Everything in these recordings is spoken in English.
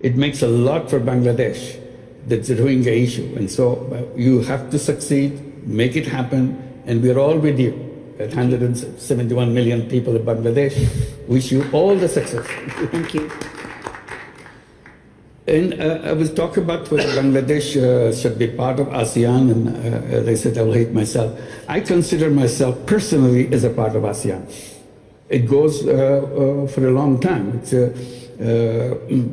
It makes a lot for Bangladesh, that's the Rohingya issue. And so you have to succeed, make it happen, and we're all with you. At 171 million people in Bangladesh, wish you all the success. Thank you. And I will talk about whether Bangladesh should be part of ASEAN, and as I said, I will hate myself. I consider myself personally as a part of ASEAN. It goes for a long time. It's,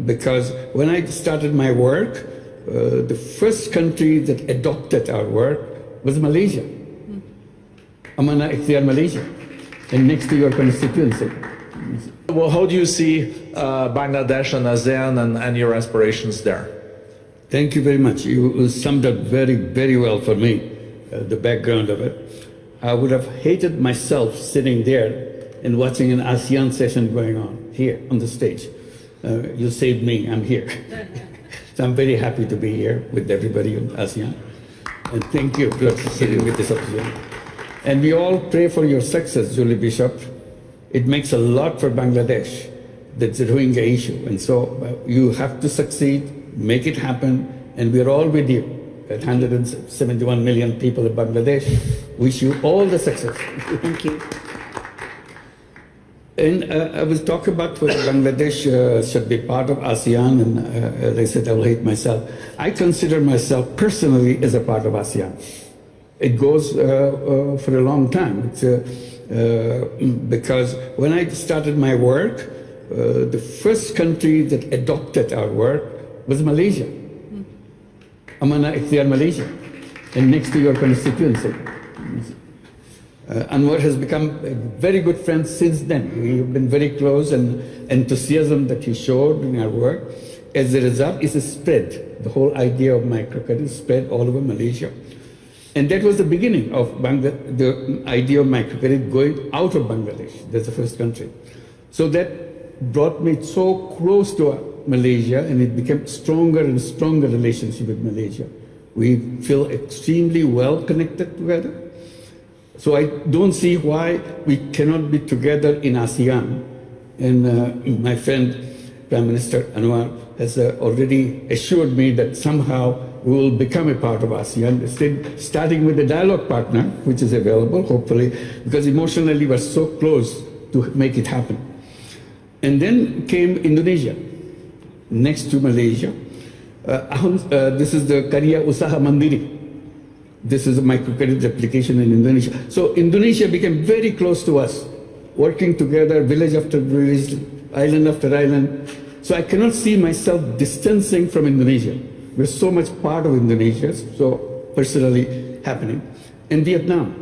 because when I started my work, the first country that adopted our work was Malaysia. Amana Ikhtiar, Malaysia, and next to your constituency. Well, how do you see Bangladesh and ASEAN and your aspirations there? Thank you very much. You summed up very, very well for me, the background of it. I would have hated myself sitting there and watching an ASEAN session going on here on the stage. You saved me, I'm here. So I'm very happy to be here with everybody in ASEAN. And thank you for sitting with this opportunity. And we all pray for your success, Julie Bishop. It makes a lot for Bangladesh, that's the Rohingya issue. And so you have to succeed, make it happen, and we're all with you. At 171 million people in Bangladesh, wish you all the success. Thank you. And I will talk about whether Bangladesh should be part of ASEAN, and as I said, I will hate myself. I consider myself personally as a part of ASEAN. It goes for a long time. It's, because when I started my work, the first country that adopted our work was Malaysia. Amana Ikhtiar, Malaysia, and next to your constituency. Anwar has become a very good friend since then. We've been very close, and enthusiasm that he showed in our work, as a result, is a spread. The whole idea of microcredit spread all over Malaysia. And that was the beginning of the idea of microcredit going out of Bangladesh. That's the first country. So that brought me so close to Malaysia, and it became stronger and stronger relationship with Malaysia. We feel extremely well connected together. So I don't see why we cannot be together in ASEAN. And my friend, Prime Minister Anwar, has already assured me that somehow we will become a part of ASEAN, starting with the dialogue partner, which is available, hopefully, because emotionally we're so close to make it happen. And then came Indonesia, next to Malaysia. This is the Karya Usaha Mandiri. This is a microcredit application in Indonesia. So Indonesia became very close to us, working together, village after village, island after island. So I cannot see myself distancing from Indonesia. We're so much part of Indonesia, so personally happening. And Vietnam,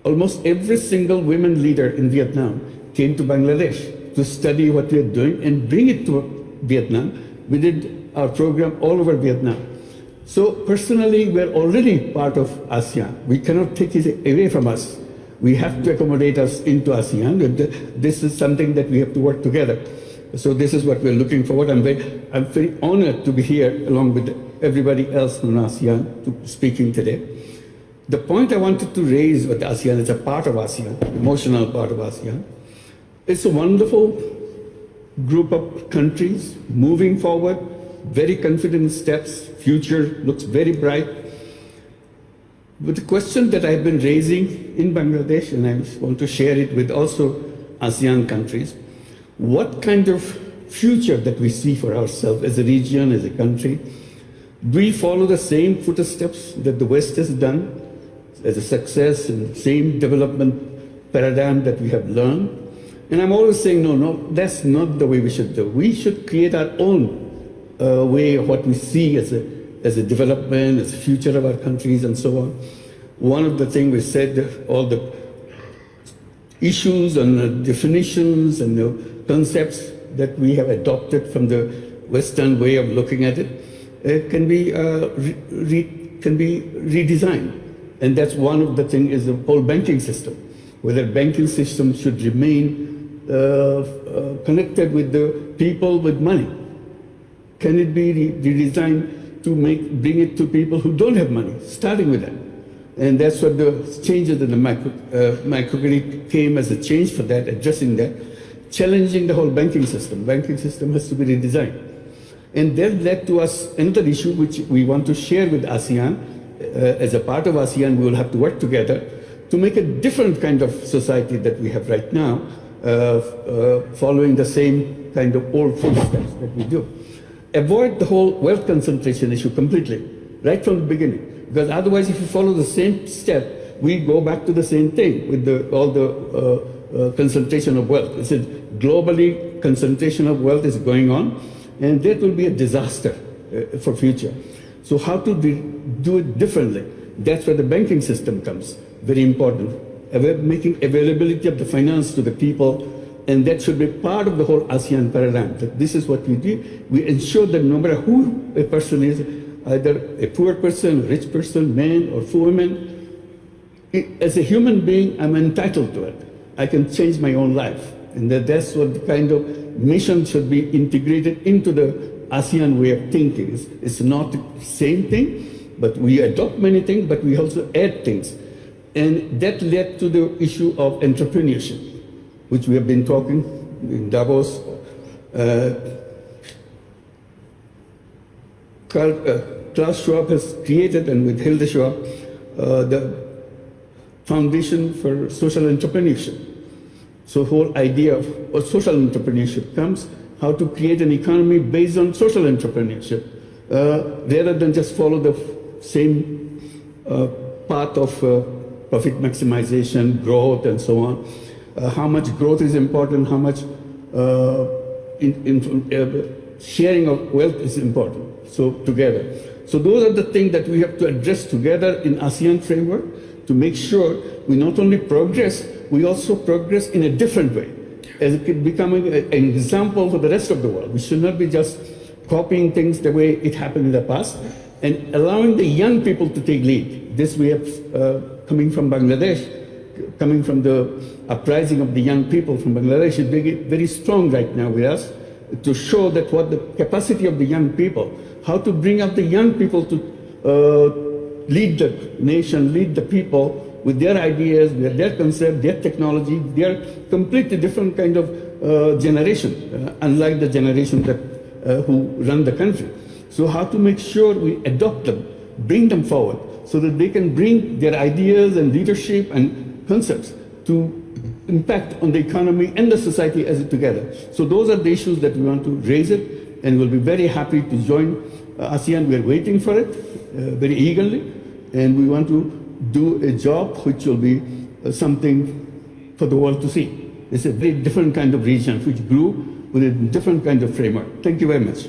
almost every single women leader in Vietnam came to Bangladesh to study what we are doing and bring it to Vietnam. We did our program all over Vietnam. So personally, we're already part of ASEAN. We cannot take it away from us. We have to accommodate us into ASEAN. This is something that we have to work together. So this is what we're looking forward. I'm very honored to be here along with everybody else in ASEAN speaking today. The point I wanted to raise with ASEAN is a part of ASEAN, emotional part of ASEAN. It's a wonderful group of countries moving forward, very confident steps, future looks very bright. But the question that I've been raising in Bangladesh, and I want to share it with also ASEAN countries, what kind of future that we see for ourselves as a region, as a country? Do we follow the same footsteps that the West has done as a success and same development paradigm that we have learned? And I'm always saying, no, that's not the way we should do. We should create our own way of what we see as a development, as a future of our countries and so on. One of the things we said, all the issues and the definitions and the concepts that we have adopted from the Western way of looking at it can be redesigned. And that's one of the things is the whole banking system, whether banking system should remain connected with the people with money. Can it be redesigned to bring it to people who don't have money, starting with that? And that's what the changes in the microcredit came as a change for that, addressing that, challenging the whole banking system. Banking system has to be redesigned. And that led to us another issue which we want to share with ASEAN. As a part of ASEAN, we will have to work together to make a different kind of society that we have right now, following the same kind of old footsteps that we do. Avoid the whole wealth concentration issue completely, right from the beginning. Because otherwise, if you follow the same step, we go back to the same thing with all the concentration of wealth. It's a globally concentration of wealth is going on, and that will be a disaster for future. So how to do it differently? That's where the banking system comes, very important. Making availability of the finance to the people, and that should be part of the whole ASEAN paradigm. That this is what we do. We ensure that no matter who a person is, either a poor person, rich person, man or woman, as a human being, I'm entitled to it. I can change my own life. And that's what the kind of mission should be integrated into the ASEAN way of thinking. It's not the same thing, but we adopt many things, but we also add things. And that led to the issue of entrepreneurship, which we have been talking in Davos. Klaus Schwab has created, and with Hilde Schwab, the Foundation for Social Entrepreneurship. So the whole idea of social entrepreneurship comes, how to create an economy based on social entrepreneurship, rather than just follow the same path of profit maximization, growth, and so on. How much growth is important, how much sharing of wealth is important, so together. So those are the things that we have to address together in ASEAN framework to make sure we not only progress, we also progress in a different way, as it becoming an example for the rest of the world. We should not be just copying things the way it happened in the past, and allowing the young people to take lead. This we have coming from Bangladesh, coming from the uprising of the young people from Bangladesh is very strong right now with us, to show that what the capacity of the young people, how to bring up the young people to lead the nation, lead the people with their ideas, with their concept, their technology. They are completely different kind of generation, unlike the generation that who run the country. So how to make sure we adopt them, bring them forward, so that they can bring their ideas and leadership and concepts to impact on the economy and the society as it together. So those are the issues that we want to raise it, and we'll be very happy to join ASEAN. We're waiting for it very eagerly, and we want to do a job which will be something for the world to see. It's a very different kind of region which grew with a different kind of framework. Thank you very much.